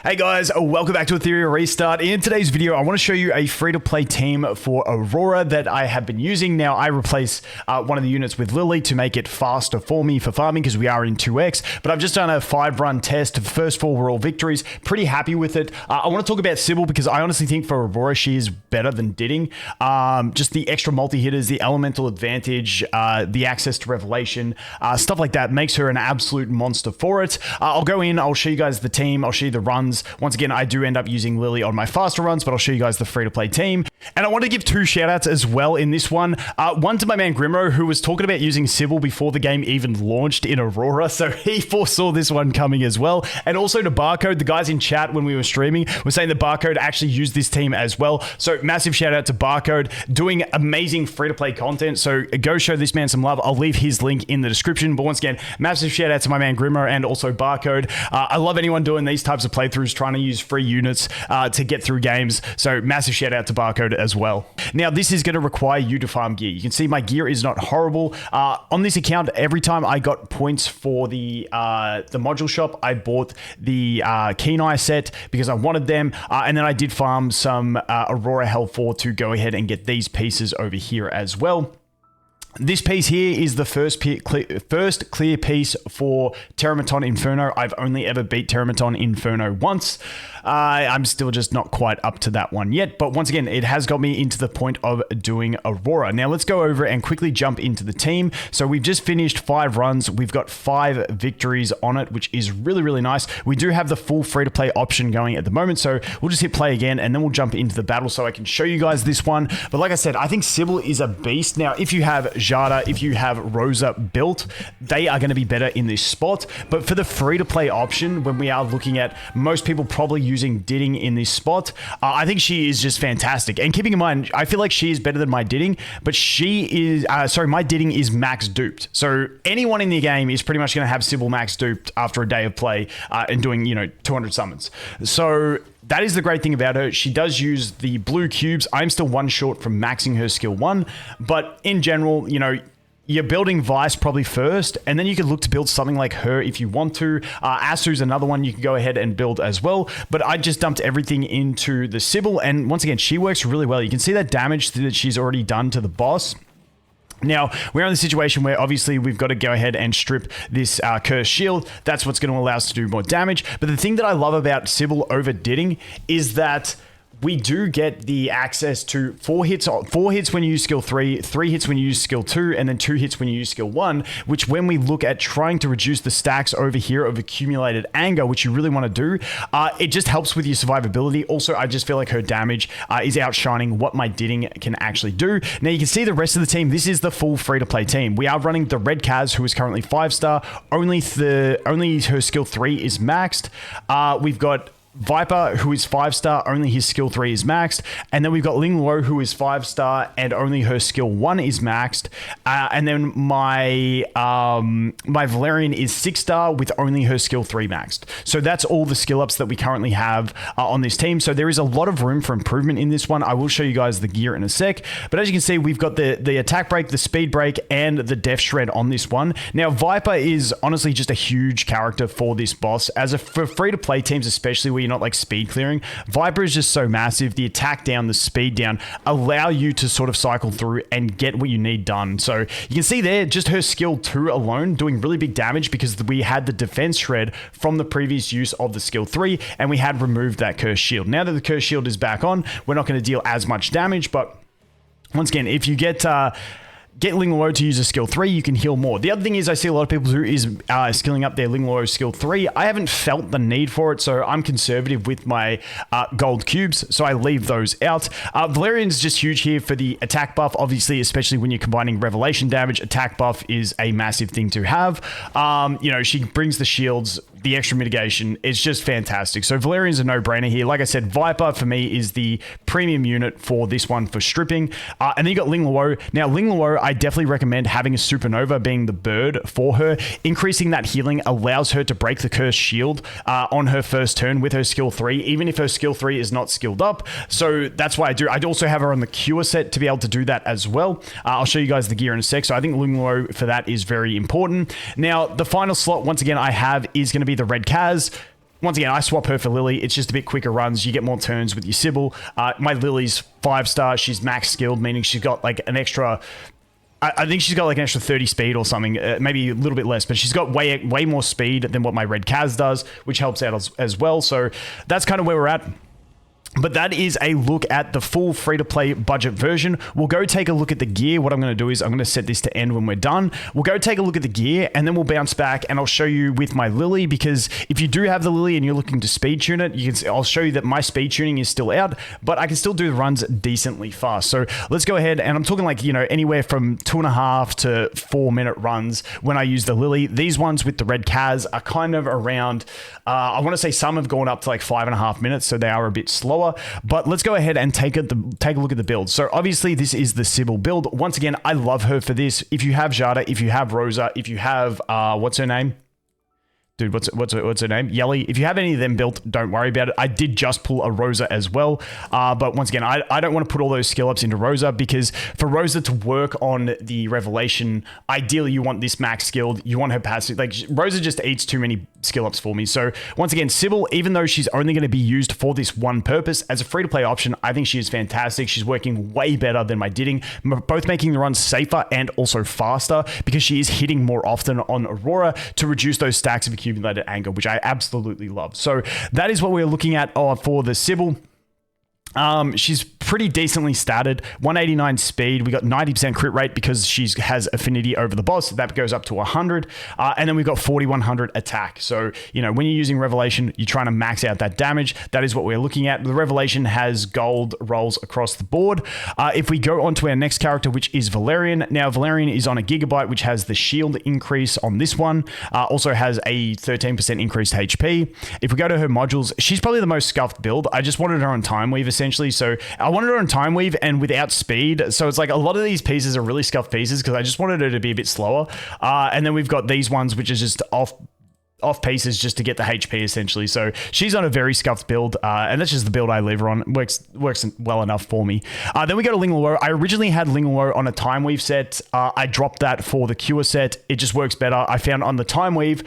Hey guys, welcome back to Etheria Restart. In today's video, I want to show you a free-to-play team for Aurora that I have been using. Now, I replace one of the units with Lily to make it faster for me for farming because we are in 2x, but I've just done a 5-run test. The first 4 were all victories. Pretty happy with it. I want to talk about Sybil because I honestly think for Aurora, she is better than DITING. Just the extra multi-hitters, the elemental advantage, the access to revelation, stuff like that makes her an absolute monster for it. I'll go in, I'll show you guys the team, I'll show you the runs. Once again, I do end up using Lily on my faster runs, but I'll show you guys the free-to-play team. And I want to give 2 shout-outs as well in this one. One to my man Grimro, who was talking about using Sybil before the game even launched in Aurora, so he foresaw this one coming as well. And also to Barcode, the guys in chat when we were streaming were saying that Barcode actually used this team as well. So massive shout-out to Barcode, doing amazing free-to-play content. So go show this man some love. I'll leave his link in the description. But once again, massive shout-out to my man Grimro and also Barcode. I love anyone doing these types of playthroughs, trying to use free units to get through games. So massive shout out to Barcode as well. Now, this is going to require you to farm gear. You can see my gear is not horrible. On this account, every time I got points for the module shop, I bought the Kenai set because I wanted them. And then I did farm some Aurora Hell 4 to go ahead and get these pieces over here as well. This piece here is the first clear piece for Terramaton Inferno. I've only ever beat Terramaton Inferno once. I'm still just not quite up to that one yet. But once again, it has got me into the point of doing Aurora. Now let's go over and quickly jump into the team. So we've just finished 5 runs. We've got 5 victories on it, which is really, really nice. We do have the full free-to-play option going at the moment. So we'll just hit play again and then we'll jump into the battle so I can show you guys this one. But like I said, I think Sybil is a beast. Now, if you have Jada, if you have Rosa built, they are going to be better in this spot. But for the free-to-play option, when we are looking at most people probably using DITING in this spot, I think she is just fantastic. And keeping in mind, I feel like she is better than my DITING, but she is, my DITING is max duped. So anyone in the game is pretty much going to have Sybil max duped after a day of play and doing, 200 summons. So that is the great thing about her. She does use the blue cubes. I'm still 1 short from maxing her skill 1, but in general, you're building Vice probably first, and then you could look to build something like her if you want to. Asu's another one you can go ahead and build as well, but I just dumped everything into the Sybil, and once again, she works really well. You can see that damage that she's already done to the boss. Now, we're in the situation where obviously we've got to go ahead and strip this cursed shield. That's what's going to allow us to do more damage. But the thing that I love about Sybil over DITING is that we do get the access to 4 hits when you use skill 3, 3 hits when you use skill 2, and then 2 hits when you use skill 1, which when we look at trying to reduce the stacks over here of accumulated anger, which you really want to do, it just helps with your survivability. Also, I just feel like her damage is outshining what my DITING can actually do. Now, you can see the rest of the team. This is the full free-to-play team. We are running the Red Kaz, who is currently 5-star. Only her skill 3 is maxed. We've got Viper, who is 5-star, only his skill 3 is maxed. And then we've got Ling Lo, who is 5-star, and only her skill 1 is maxed. And then my Valerian is 6-star with only her skill 3 maxed. So that's all the skill ups that we currently have on this team. So there is a lot of room for improvement in this one. I will show you guys the gear in a sec. But as you can see, we've got the attack break, the speed break, and the death shred on this one. Now, Viper is honestly just a huge character for this boss. For free-to-play teams, especially where you're not like speed clearing, Viper is just so massive. The attack down, the speed down allow you to sort of cycle through and get what you need done. So you can see there, just her skill 2 alone doing really big damage because we had the defense shred from the previous use of the skill 3 and we had removed that cursed shield. Now that the cursed shield is back on, we're not going to deal as much damage, but once again, if you get Ling Lo to use a skill 3, you can heal more. The other thing is I see a lot of people do is skilling up their Ling Lo skill 3. I haven't felt the need for it, so I'm conservative with my gold cubes, so I leave those out. Valerian's just huge here for the attack buff, obviously, especially when you're combining revelation damage. Attack buff is a massive thing to have. She brings the shields, the extra mitigation. It's just fantastic. So Valerian's a no-brainer here. Like I said, Viper for me is the premium unit for this one for stripping. And then you got Ling Lo. Now, Ling Lo, I definitely recommend having a supernova being the bird for her. Increasing that healing allows her to break the cursed shield on her first turn with her skill 3, even if her skill 3 is not skilled up. So that's why I do. I'd also have her on the cure set to be able to do that as well. I'll show you guys the gear in a sec. So I think Ling Lo for that is very important. Now, the final slot, once again, I have is going to be the Red Kaz. once again, I swap her for Lily. It's just a bit quicker runs. You get more turns with your Sybil. My Lily's 5-star. She's max skilled, meaning she's got like an extra... I think she's got like an extra 30 speed or something, maybe a little bit less, but she's got way more speed than what my red Kaz does, which helps out as well. So that's kind of where we're at. But that is a look at the full free-to-play budget version. We'll go take a look at the gear. What I'm going to do is I'm going to set this to end when we're done. We'll go take a look at the gear, and then we'll bounce back, and I'll show you with my Lily, because if you do have the Lily and you're looking to speed tune it, I'll show you that my speed tuning is still out, but I can still do the runs decently fast. So let's go ahead, and I'm talking like, you know, anywhere from 2.5 to 4-minute runs when I use the Lily. These ones with the red Kaz are kind of around, I want to say some have gone up to like 5.5 minutes, so they are a bit slower. But let's go ahead and take a look at the build. So obviously this is the Sybil build. Once again, I love her for this. If you have Jada, if you have Rosa, if you have what's her name? Dude, what's her name? Yelly. If you have any of them built, don't worry about it. I did just pull a Rosa as well. But once again, I don't want to put all those skill ups into Rosa, because for Rosa to work on the Revelation, ideally you want this max skilled. You want her passive. Like, Rosa just eats too many skill ups for me. So once again, Sybil, even though she's only going to be used for this one purpose, as a free-to-play option, I think she is fantastic. She's working way better than my DITING, both making the runs safer and also faster, because she is hitting more often on Aurora to reduce those stacks of accumulated anger, which I absolutely love. So that is what we're looking at for the Sybil. She's pretty decently statted, 189 speed. We got 90% crit rate because she has affinity over the boss. That goes up to 100. And then we've got 4100 attack. So, you know, when you're using Revelation, you're trying to max out that damage. That is what we're looking at. The Revelation has gold rolls across the board. If we go on to our next character, which is Valerian. Now, Valerian is on a Gigabyte, which has the shield increase on this one. Also has a 13% increased HP. If we go to her modules, she's probably the most scuffed build. I just wanted her on Time Weave, essentially. So I wanted her on Time Weave and without speed. So it's like a lot of these pieces are really scuffed pieces because I just wanted her to be a bit slower. And then we've got these ones, which is just off pieces just to get the HP, essentially. So she's on a very scuffed build, and that's just the build I leave her on. Works well enough for me. Then we go to Ling Luo. I originally had Ling Luo on a Time Weave set. I dropped that for the Cure set. It just works better. I found on the Time Weave,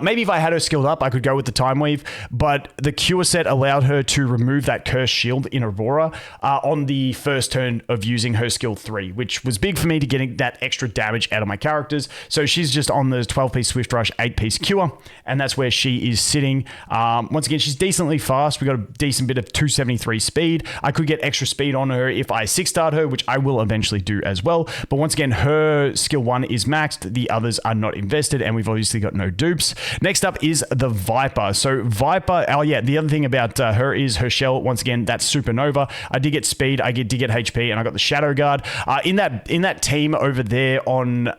maybe if I had her skilled up, I could go with the Time Weave, but the Cure set allowed her to remove that Cursed Shield in Aurora on the first turn of using her skill 3, which was big for me to getting that extra damage out of my characters. So she's just on the 12-piece Swift Rush, 8-piece Cure, and that's where she is sitting. Once again, she's decently fast. We got a decent bit of 273 speed. I could get extra speed on her if I 6-starred her, which I will eventually do as well. But once again, her skill 1 is maxed. The others are not invested, and we've obviously got no dupes. Next up is the Viper. So Viper, oh yeah, the other thing about her is her shell. Once again, that's Supernova. I did get speed, I did get HP, and I got the Shadow Guard. In that team over there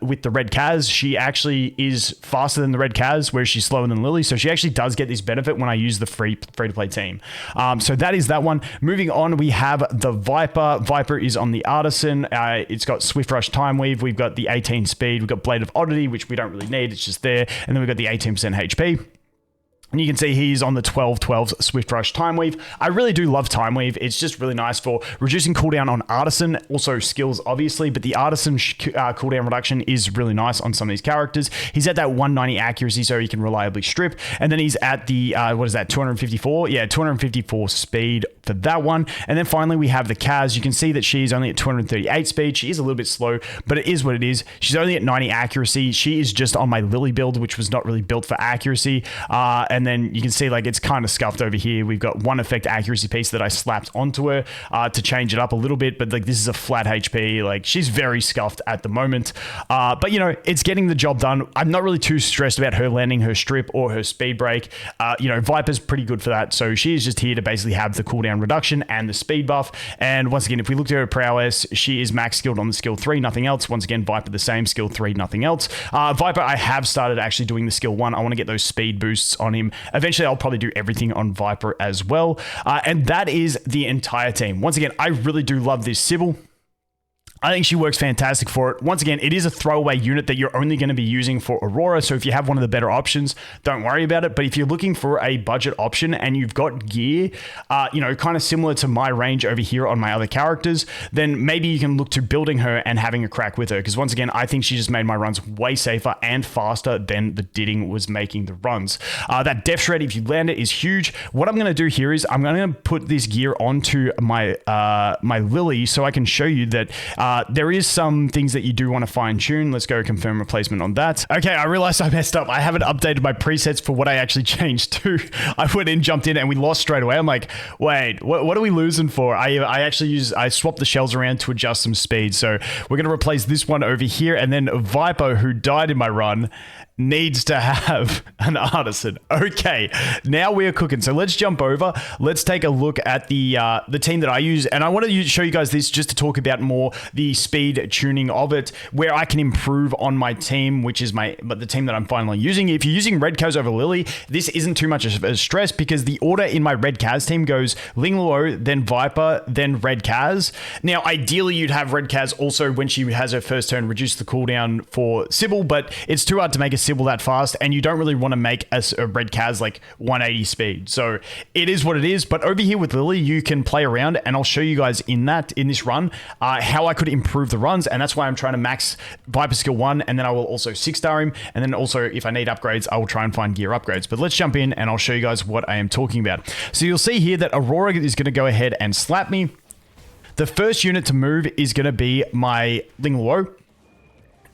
with the red Kaz, she actually is faster than the red Kaz, where she's slower than Lily, so she actually does get this benefit when I use the free-to-play team. So that is that one. Moving on, we have the Viper. Viper is on the Artisan. It's got Swift Rush, Time Weave. We've got the 18 speed. We've got Blade of Oddity, which we don't really need. It's just there. And then we've got the 18% HP. And you can see he's on the 12 Swift Rush Time Weave. I really do love Time Weave. It's just really nice for reducing cooldown on Artisan, also skills, obviously, but the Artisan cooldown reduction is really nice on some of these characters. He's at that 190 accuracy, so he can reliably strip. And then he's at the, 254? Yeah, 254 speed for that one. And then finally, we have the Kaz. You can see that she's only at 238 speed. She is a little bit slow, but it is what it is. She's only at 90 accuracy. She is just on my Lily build, which was not really built for accuracy. And then you can see like it's kind of scuffed over here. We've got one effect accuracy piece that I slapped onto her to change it up a little bit, but like this is a flat HP. Like she's very scuffed at the moment. But you know, it's getting the job done. I'm not really too stressed about her landing her strip or her speed break. You know, Viper's pretty good for that. So she's just here to basically have the cooldown reduction and the speed buff. And once again, if we look at her prowess, she is max skilled on the skill 3, nothing else. Once again, Viper the same, skill 3, nothing else. Viper, I have started actually doing the skill 1. I want to get those speed boosts on him. Eventually, I'll probably do everything on Viper as well. And that is the entire team. Once again, I really do love this Sybil. I think she works fantastic for it. Once again, it is a throwaway unit that you're only going to be using for Aurora. So if you have one of the better options, don't worry about it. But if you're looking for a budget option and you've got gear, kind of similar to my range over here on my other characters, then maybe you can look to building her and having a crack with her. Because once again, I think she just made my runs way safer and faster than the DITING was making the runs. That Death Shred, if you land it, is huge. What I'm going to do here is I'm going to put this gear onto my my Lily so I can show you that there is some things that you do want to fine tune. Let's go confirm replacement on that. Okay, I realized I messed up. I haven't updated my presets for what I actually changed to. I went in, jumped in, and we lost straight away. I'm like, wait, what are we losing for? I swapped the shells around to adjust some speed. So we're going to replace this one over here. And then Viper, who died in my run, needs to have an artisan. Okay, now we're cooking. So let's jump over. Let's take a look at the team that I use. And I want to show you guys this just to talk about more the speed tuning of it, where I can improve on my team, which is the team that I'm finally using. If you're using Red Kaz over Lily, this isn't too much of a stress because the order in my Red Kaz team goes Ling Luo, then Viper, then Red Kaz. Now, ideally, you'd have Red Kaz also when she has her first turn reduce the cooldown for Sybil, but it's too hard to make a Sybil that fast, and you don't really want to make a Red Kaz like 180 speed. So it is what it is. But over here with Lily, you can play around, and I'll show you guys in this run how I could improve the runs, and that's why I'm trying to max Viper skill 1, and then I will also 6-star him, and then also if I need upgrades, I will try and find gear upgrades. But let's jump in, and I'll show you guys what I am talking about. So you'll see here that Aurora is going to go ahead and slap me. The first unit to move is going to be my Ling Luo,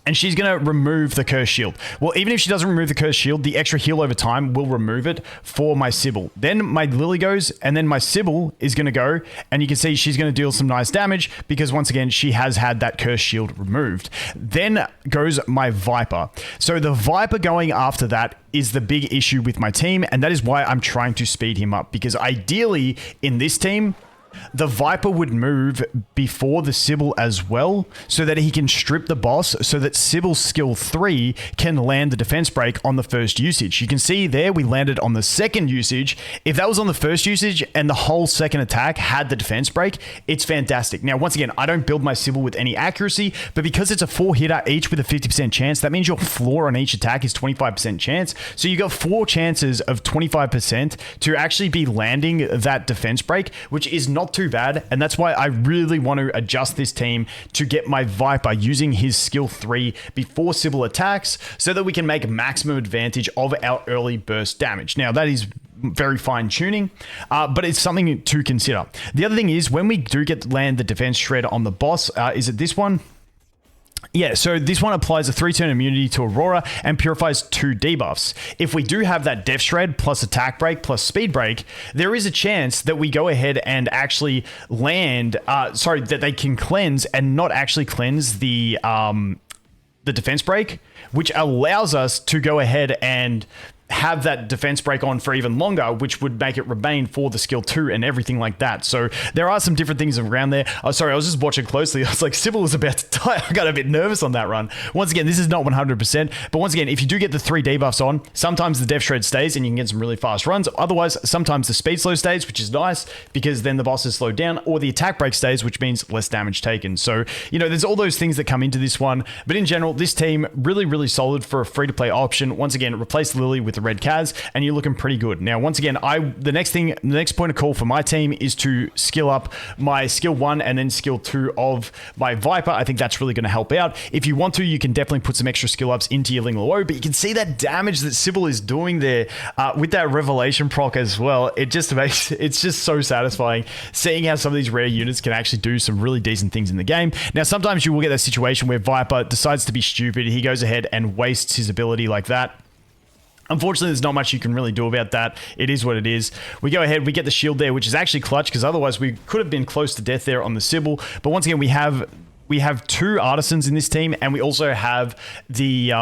and she's going to remove the Curse Shield. Well, even if she doesn't remove the Curse Shield, the extra heal over time will remove it for my Sybil. Then my Lily goes, and then my Sybil is going to go, and you can see she's going to deal some nice damage because, once again, she has had that Curse Shield removed. Then goes my Viper. So the Viper going after that is the big issue with my team, and that is why I'm trying to speed him up, because ideally in this team, the Viper would move before the Sybil as well, so that he can strip the boss, so that Sybil's skill 3 can land the defense break on the first usage. You can see there we landed on the second usage. If that was on the first usage and the whole second attack had the defense break, it's fantastic. Now, once again, I don't build my Sybil with any accuracy, but because it's a 4-hitter each with a 50% chance, that means your floor on each attack is 25% chance. So you got 4 chances of 25% to actually be landing that defense break, which is not too bad, and that's why I really want to adjust this team to get my Viper using his skill 3 before Sybil attacks, so that we can make maximum advantage of our early burst damage. Now, that is very fine tuning, but it's something to consider. The other thing is, when we do land the defense shred on the boss, is it this one? Yeah, so this one applies a 3-turn immunity to Aurora and purifies 2 debuffs. If we do have that Death Shred plus Attack Break plus Speed Break, there is a chance that we go ahead and actually land, that they can cleanse and not actually cleanse the Defense Break, which allows us to go ahead and have that defense break on for even longer, which would make it remain for the skill 2 and everything like that. So there are some different things around there. Oh, sorry, I was just watching closely. I was like, Sybil was about to die. I got a bit nervous on that run. Once again, this is not 100%, but once again, if you do get the 3 debuffs on, sometimes the Death Shred stays and you can get some really fast runs. Otherwise, sometimes the Speed Slow stays, which is nice because then the boss is slowed down, or the Attack Break stays, which means less damage taken. So, there's all those things that come into this one, but in general, this team really, really solid for a free-to-play option. Once again, replace Lily with the Red Kaz, and you're looking pretty good. Now, once again, the next point of call for my team is to skill up my skill 1 and then skill 2 of my Viper. I think that's really going to help out. If you want to, you can definitely put some extra skill ups into your Ling Luo, but you can see that damage that Sybil is doing there with that Revelation proc as well. It's just so satisfying seeing how some of these rare units can actually do some really decent things in the game. Now, sometimes you will get that situation where Viper decides to be stupid. He goes ahead and wastes his ability like that. Unfortunately, there's not much you can really do about that. It is what it is. We go ahead, we get the shield there, which is actually clutch, because otherwise we could have been close to death there on the Sybil. But once again, we have 2 artisans in this team, and we also have the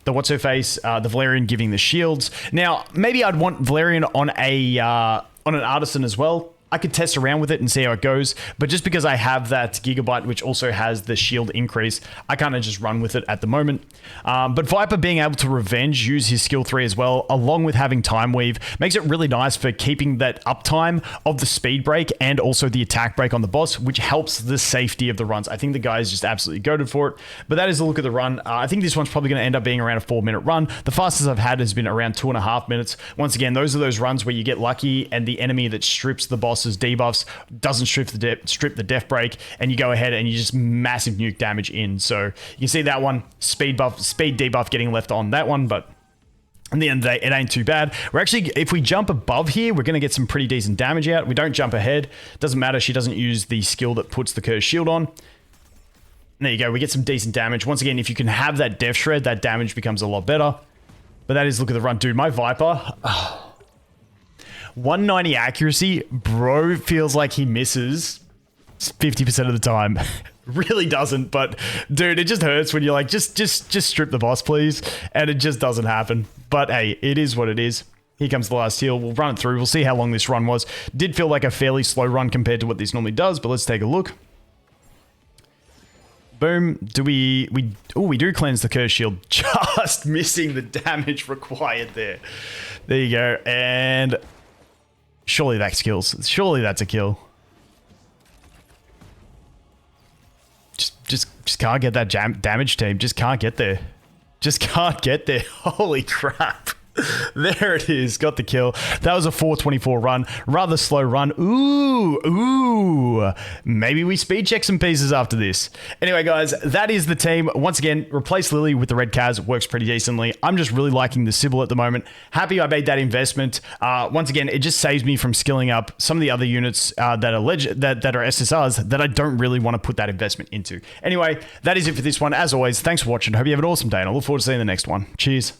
what's-her-face, the Valerian giving the shields. Now, maybe I'd want Valerian on an artisan as well. I could test around with it and see how it goes. But just because I have that Gigabyte, which also has the shield increase, I kind of just run with it at the moment. But Viper being able to revenge, use his skill 3 as well, along with having Time Weave, makes it really nice for keeping that uptime of the speed break and also the attack break on the boss, which helps the safety of the runs. I think the guy is just absolutely goated for it. But that is a look at the run. I think this one's probably going to end up being around a 4-minute run. The fastest I've had has been around 2.5 minutes. Once again, those are those runs where you get lucky and the enemy that strips the boss's debuffs doesn't strip the def break, and you go ahead and you just massive nuke damage in. So you can see that one, speed debuff getting left on that one, but in the end of the day, it ain't too bad. We're actually, if we jump above here, we're going to get some pretty decent damage out. We don't jump ahead. Doesn't matter. She doesn't use the skill that puts the cursed shield on. And there you go. We get some decent damage. Once again, if you can have that Death Shred, that damage becomes a lot better. But that is, look at the run. Dude, my Viper, 190 accuracy, bro feels like he misses 50% of the time. Really doesn't, but dude, it just hurts when you're like, just strip the boss, please. And it just doesn't happen. But hey, it is what it is. Here comes the last heal. We'll run it through. We'll see how long this run was. Did feel like a fairly slow run compared to what this normally does, but let's take a look. Boom. Do we do cleanse the curse shield, just missing the damage required there. There you go. And surely that kills. Surely that's a kill. Just can't get that damage, team. Just can't get there. Just can't get there. Holy crap. There it is. Got the kill. That was a 4:24 run. Rather slow run. Ooh. Maybe we speed check some pieces after this. Anyway, guys, that is the team. Once again, replace Lily with the red Kaz. Works pretty decently. I'm just really liking the Sybil at the moment. Happy I made that investment. Once again, it just saves me from skilling up some of the other units that are SSRs that I don't really want to put that investment into. Anyway, that is it for this one. As always, thanks for watching. Hope you have an awesome day, and I look forward to seeing the next one. Cheers.